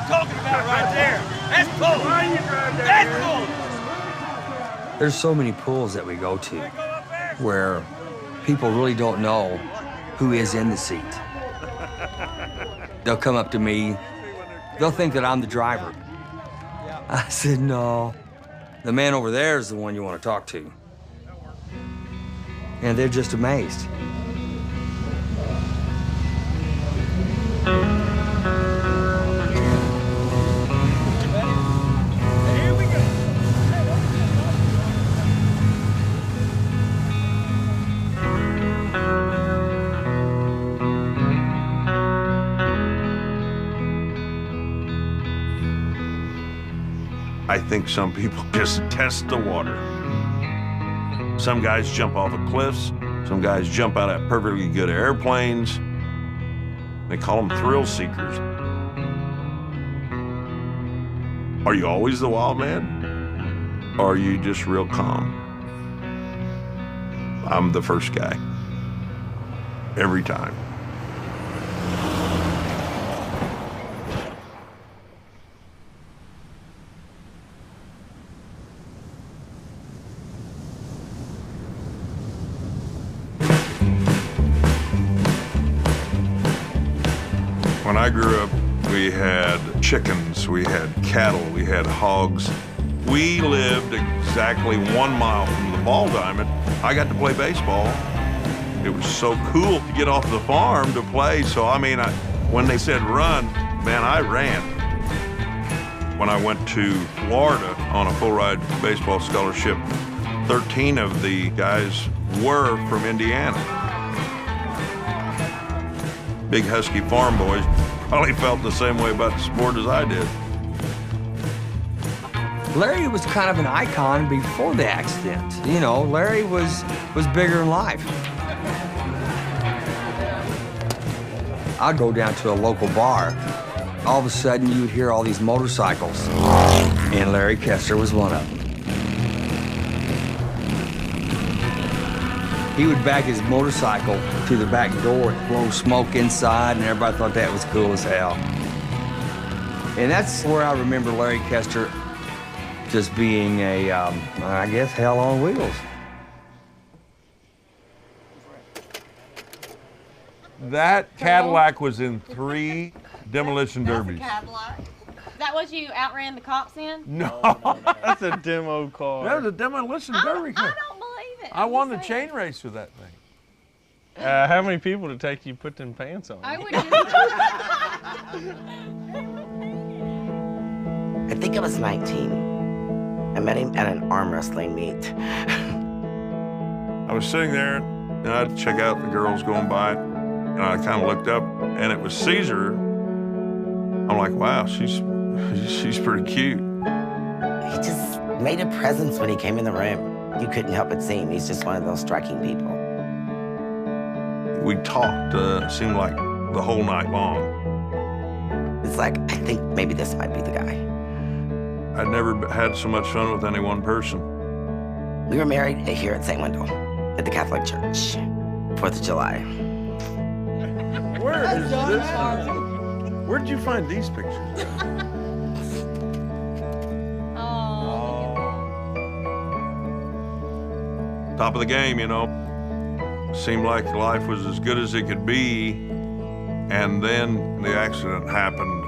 I'm talking about right there. That's pulling. Why you drive that That's good? pulling. There's so many pools that we go to where people really don't know who is in the seat. They'll come up to me, they'll think that I'm the driver. I said, no, the man over there is the one you want to talk to. And they're just amazed. I think some people just test the water. Some guys jump off of cliffs. Some guys jump out of perfectly good airplanes. They call them thrill seekers. Are you always the wild man? Or are you just real calm? I'm the first guy. Every time. When I grew up, we had chickens, we had cattle, we had hogs. We lived exactly 1 mile from the ball diamond. I got to play baseball. It was so cool to get off the farm to play. So, I mean, when they said run, man, I ran. When I went to Florida on a full-ride baseball scholarship, 13 of the guys were from Indiana. Big husky farm boys probably felt the same way about the sport as I did. Larry was kind of an icon before the accident. You know, Larry was bigger in life. I'd go down to a local bar. All of a sudden, you would hear all these motorcycles, and Larry Koester was one of them. He would back his motorcycle to the back door and blow smoke inside, and everybody thought that was cool as hell. And that's where I remember Larry Koester just being a, I guess, hell on wheels. That Cadillac was in 3 demolition derbies. Cadillac. Is that what you outran the cops in? No, That's a demo car. that was a demolition derby I car. don't believe it. I I'm won the just chain saying. race with that thing. How many people to take you put them pants on? I would I think I was 19. I met him at an arm wrestling meet. I was sitting there, and I'd check out the girls going by, and I kind of looked up, and it was Caesar. I'm like, wow, she's pretty cute. He just made a presence when he came in the room. You couldn't help but see him. He's just one of those striking people. We talked, seemed like the whole night long. It's like, I think maybe this might be the guy. I'd never had so much fun with any one person. We were married here at St. Wendell, at the Catholic Church, 4th of July. Where is this? Where'd you find these pictures? Top of the game, you know. Seemed like life was as good as it could be, and then the accident happened,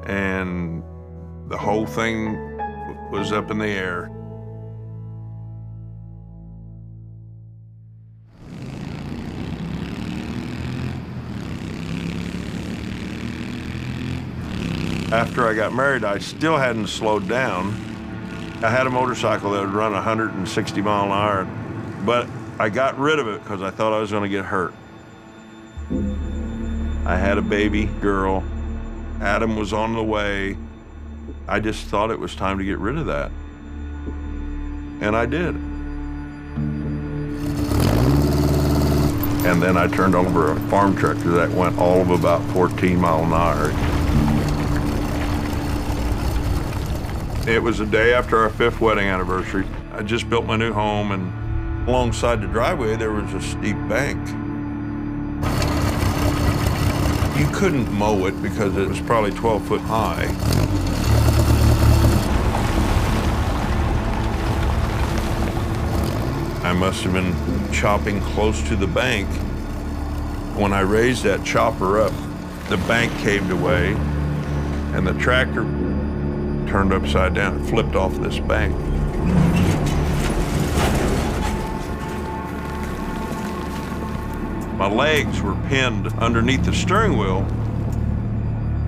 and the whole thing was up in the air. After I got married, I still hadn't slowed down. I had a motorcycle that would run 160 mile an hour, but I got rid of it because I thought I was going to get hurt. I had a baby girl. Adam was on the way. I just thought it was time to get rid of that. And I did. And then I turned over a farm tractor that went all of about 14 mile an hour. It was the day after our 5th wedding anniversary. I just built my new home, and alongside the driveway, there was a steep bank. You couldn't mow it because it was probably 12 foot high. I must have been chopping close to the bank. When I raised that chopper up, the bank caved away and the tractor turned upside down and flipped off this bank. My legs were pinned underneath the steering wheel.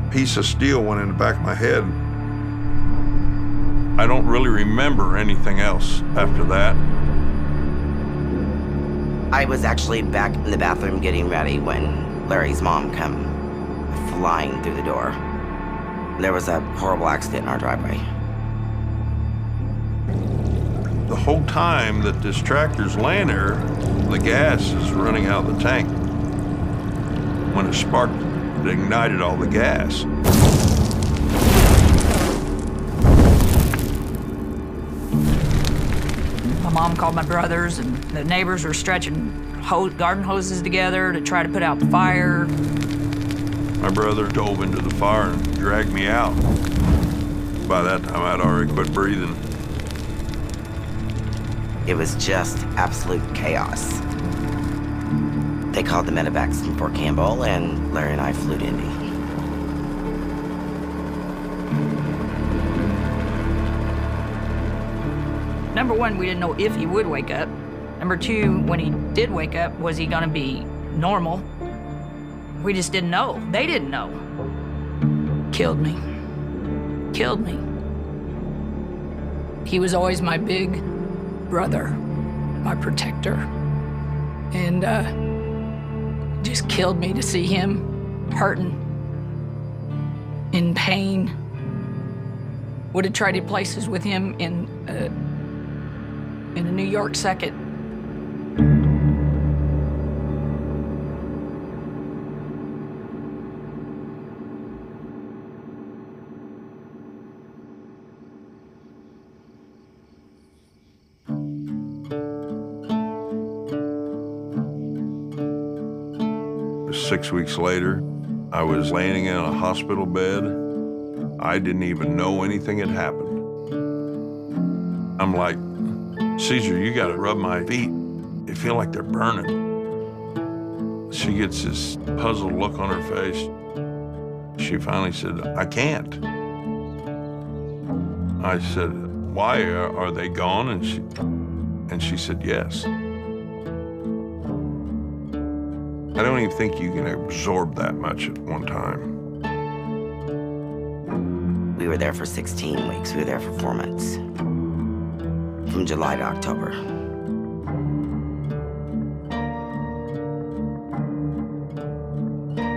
A piece of steel went in the back of my head. I don't really remember anything else after that. I was actually back in the bathroom getting ready when Larry's mom come flying through the door. There was a horrible accident in our driveway. The whole time that this tractor's laying there, the gas is running out of the tank. When it sparked, it ignited all the gas. My mom called my brothers, and the neighbors were stretching garden hoses together to try to put out the fire. My brother dove into the fire and dragged me out. By that time, I'd already quit breathing. It was just absolute chaos. They called the medevacs from Fort Campbell, and Larry and I flew to Indy. Number one, we didn't know if he would wake up. Number two, when he did wake up, was he gonna be normal? We just didn't know. They didn't know. Killed me. Killed me. He was always my big brother, my protector. And just killed me to see him hurting, in pain. Would have traded places with him in a New York second. Six weeks later, I was laying in a hospital bed. I didn't even know anything had happened. I'm like, Caesar, you gotta rub my feet. They feel like they're burning. She gets this puzzled look on her face. She finally said, I can't. I said, why, are they gone? And she said, yes. I don't even think you can absorb that much at one time. We were there for 16 weeks. We were there for 4 months. From July to October.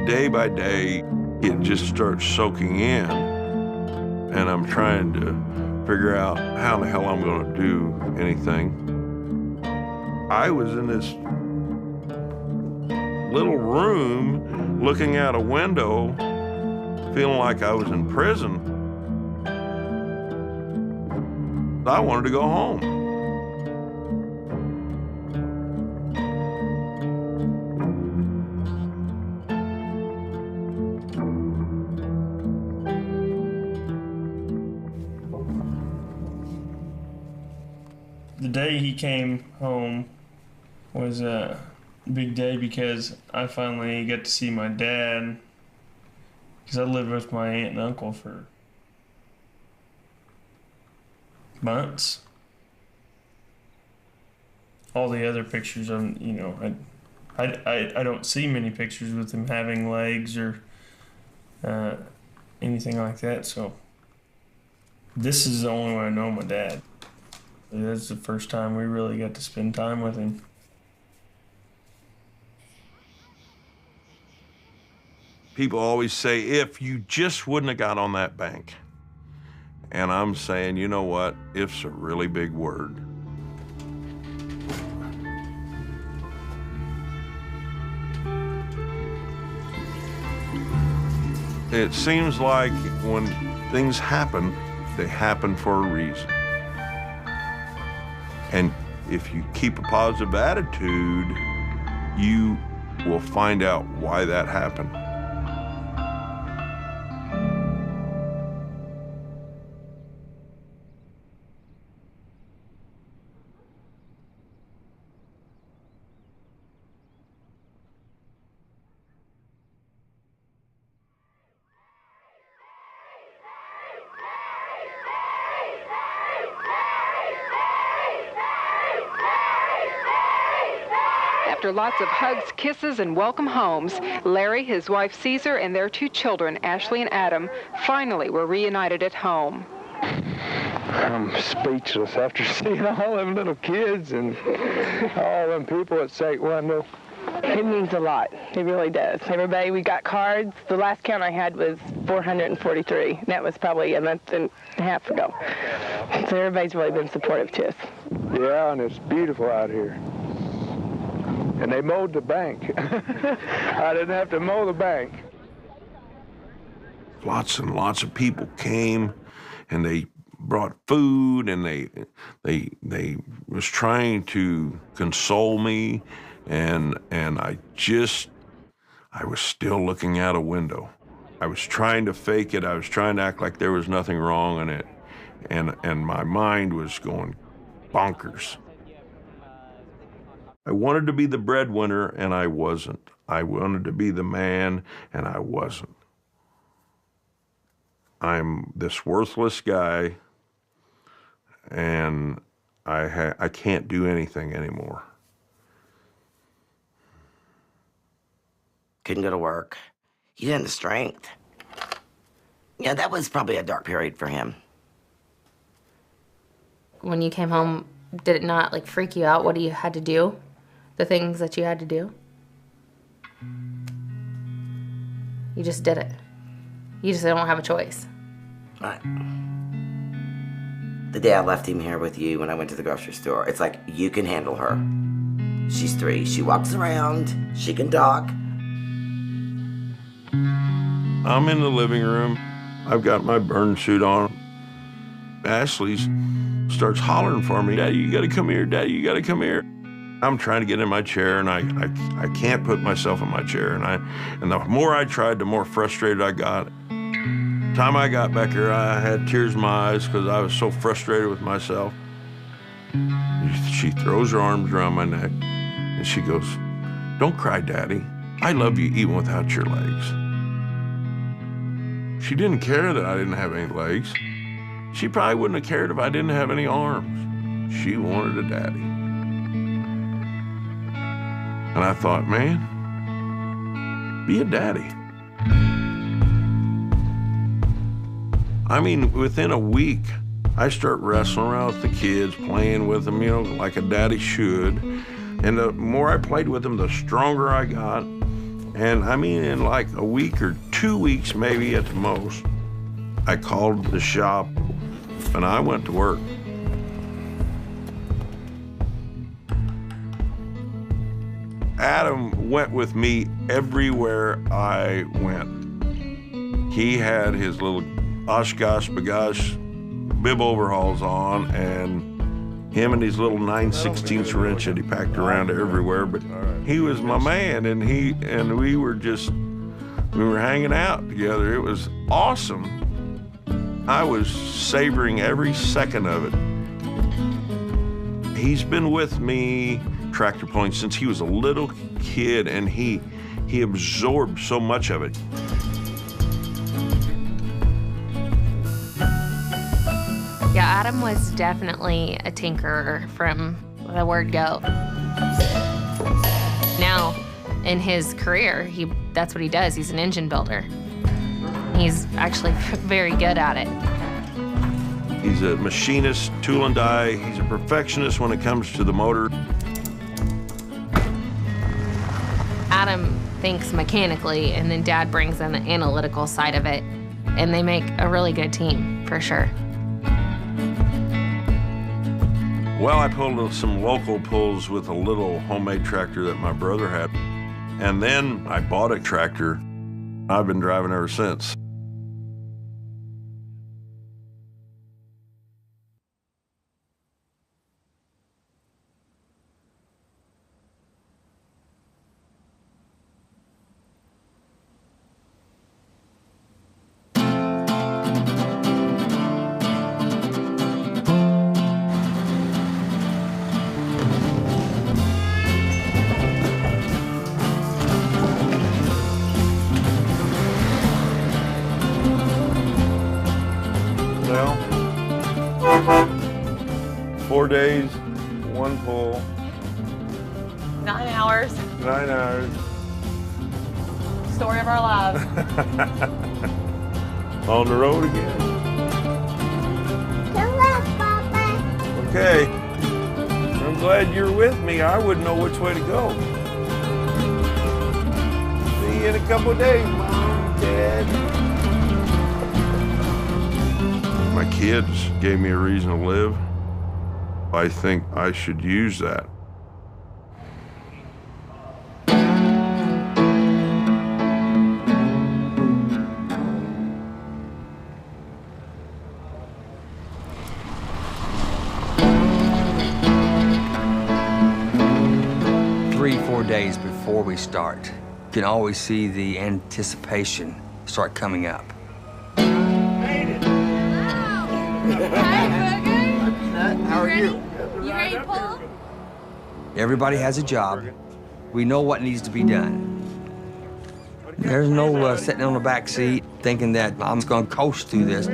Day by day, it just starts soaking in. And I'm trying to figure out how the hell I'm gonna do anything. I was in this little room looking out a window, feeling like I was in prison. I wanted to go home. The day he came home was a big day because I finally got to see my dad, because I lived with my aunt and uncle for months. All the other pictures, I don't see many pictures with him having legs or anything like that, so this is the only way I know my dad. That's the first time we really got to spend time with him. People always say, if you just wouldn't have got on that bank. And I'm saying, you know what? If's a really big word. It seems like when things happen, they happen for a reason. And if you keep a positive attitude, you will find out why that happened. After lots of hugs, kisses, and welcome homes, Larry, his wife Caesar, and their 2 children, Ashley and Adam, finally were reunited at home. I'm speechless after seeing all them little kids and all them people at St. Wendell. It means a lot. It really does. Everybody, we got cards. The last count I had was 443. That was probably a month and a half ago. So everybody's really been supportive to us. Yeah, and it's beautiful out here. And they mowed the bank. I didn't have to mow the bank. Lots and lots of people came, and they brought food, and they was trying to console me, and I was still looking out a window. I was trying to fake it. I was trying to act like there was nothing wrong in it, and my mind was going bonkers. I wanted to be the breadwinner, and I wasn't. I wanted to be the man, and I wasn't. I'm this worthless guy, and I can't do anything anymore. Couldn't go to work. He didn't have the strength. Yeah, that was probably a dark period for him. When you came home, did it not like freak you out what you had to do? The things that you had to do? You just did it. You just don't have a choice. Right. The day I left him here with you when I went to the grocery store, it's like, you can handle her. She's 3. She walks around. She can talk. I'm in the living room. I've got my burn suit on. Ashley starts hollering for me, "Daddy, you gotta come here. Daddy, you gotta come here." I'm trying to get in my chair, and I can't put myself in my chair. And the more I tried, the more frustrated I got. The time I got back here, I had tears in my eyes because I was so frustrated with myself. She throws her arms around my neck, and she goes, "Don't cry, Daddy. I love you even without your legs." She didn't care that I didn't have any legs. She probably wouldn't have cared if I didn't have any arms. She wanted a daddy. And I thought, man, be a daddy. I mean, within a week, I start wrestling around with the kids, playing with them, you know, like a daddy should. And the more I played with them, the stronger I got. And I mean, in like a week or 2 weeks, maybe at the most, I called the shop and I went to work. Adam went with me everywhere I went. He had his little Oshkosh Bagosh bib overhauls on, and him and his little 9/16 wrench that he packed around everywhere. But he was my man, and we were hanging out together. It was awesome. I was savoring every second of it. He's been with me tractor pulling since he was a little kid, and he absorbed so much of it. Yeah, Adam was definitely a tinkerer from the word go. Now, in his career, that's what he does. He's an engine builder. He's actually very good at it. He's a machinist, tool and die. He's a perfectionist when it comes to the motor. Adam thinks mechanically, and then Dad brings in the analytical side of it, and they make a really good team, for sure. Well, I pulled some local pulls with a little homemade tractor that my brother had. And then I bought a tractor. I've been driving ever since. Well, 4 days, 1 pull. Not an hour. hours. 9 hours. Story of our lives. On the road again. Okay. I'm glad you're with me. I wouldn't know which way to go. See you in a couple of days, Mom, Dad. My kids gave me a reason to live. I think I should use that. Days before we start, you can always see the anticipation start coming up. How are you? You ready to pull? Everybody has a job. We know what needs to be done. There's no sitting on the back seat thinking that I'm just gonna coast through this.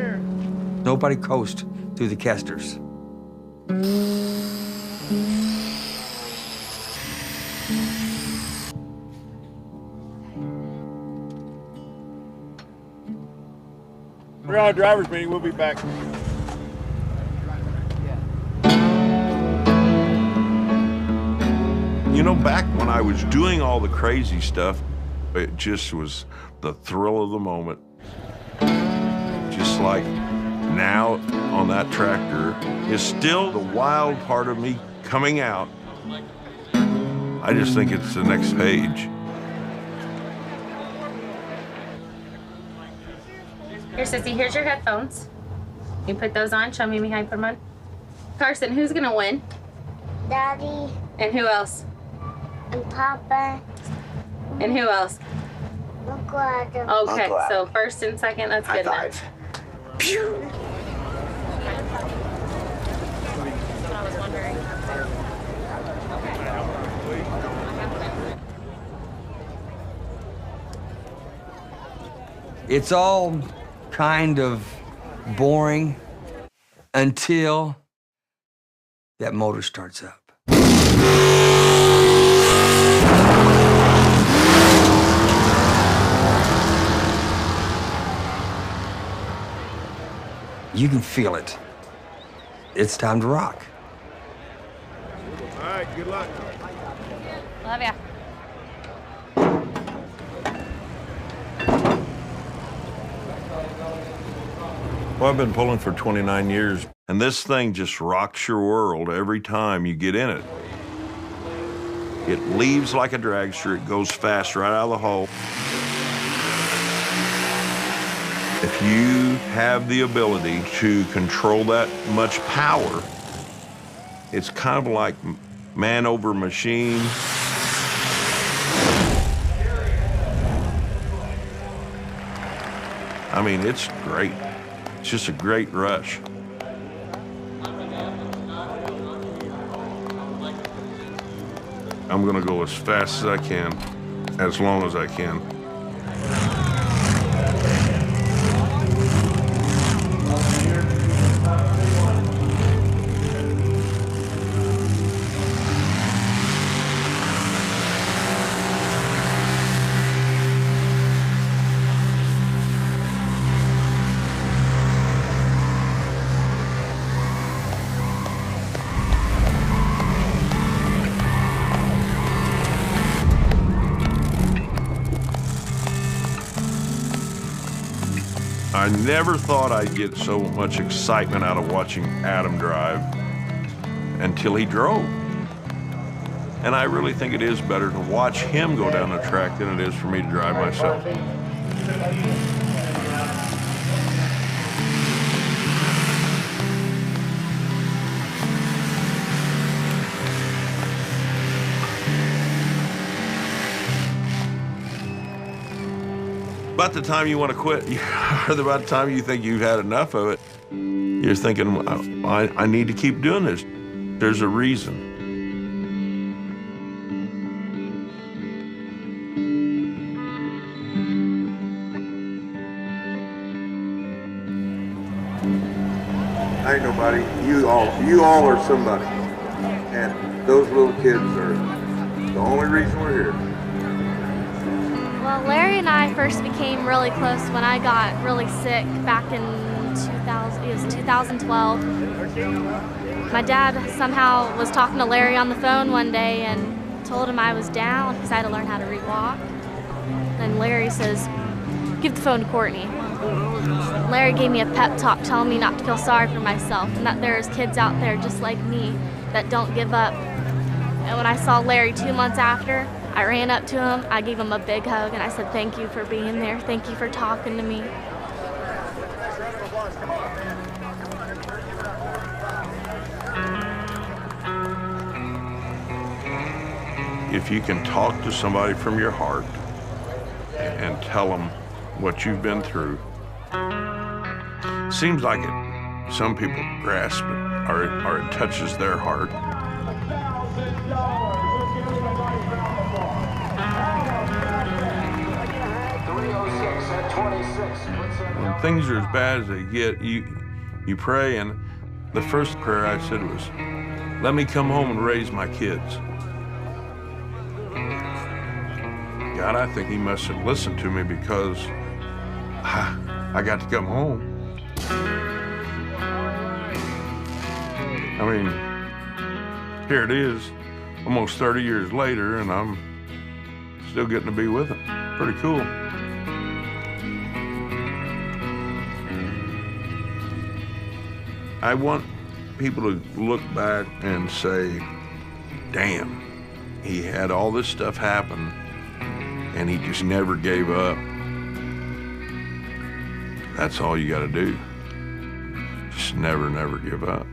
Nobody coasts through the Koesters. We're on a driver's meeting. We'll be back. You know, back when I was doing all the crazy stuff, it just was the thrill of the moment. Just like now on that tractor is still the wild part of me coming out. I just think it's the next page. Here, Sissy, here's your headphones. You put those on. Show me how you put them on. Carson, who's gonna win? Daddy. And who else? And Papa. And who else? Uncle Adam. Okay, Uncle Adam. so first and second, that's High good enough. five. Pew! That's what I was wondering. It's all kind of boring until that motor starts up. You can feel it. It's time to rock. All right, good luck. Love ya. Well, I've been pulling for 29 years, and this thing just rocks your world every time you get in it. It leaves like a dragster. It goes fast right out of the hole. If you have the ability to control that much power, it's kind of like man over machine. I mean, it's great. It's just a great rush. I'm gonna go as fast as I can, as long as I can. I never thought I'd get so much excitement out of watching Adam drive until he drove. And I really think it is better to watch him go down the track than it is for me to drive myself. About the time you want to quit, or about the time you think you've had enough of it, you're thinking, I need to keep doing this. There's a reason. I ain't nobody. You all are somebody. And those little kids are The only reason we're here. Well, Larry and I first became really close when I got really sick back in 2012. My dad somehow was talking to Larry on the phone one day and told him I was down because I had to learn how to re-walk. Then Larry says, "Give the phone to Courtney." Larry gave me a pep talk telling me not to feel sorry for myself and that there's kids out there just like me that don't give up. And when I saw Larry 2 months after, I ran up to him, I gave him a big hug, and I said, "Thank you for being there. Thank you for talking to me." If you can talk to somebody from your heart and tell them what you've been through, seems like it, some people grasp it or it touches their heart. When things are as bad as they get, you pray, and the first prayer I said was, "Let me come home and raise my kids." God, I think he must have listened to me because I got to come home. I mean, here it is, almost 30 years later, and I'm still getting to be with him. Pretty cool. I want people to look back and say, damn, he had all this stuff happen and he just never gave up. That's all you got to do. Just never give up.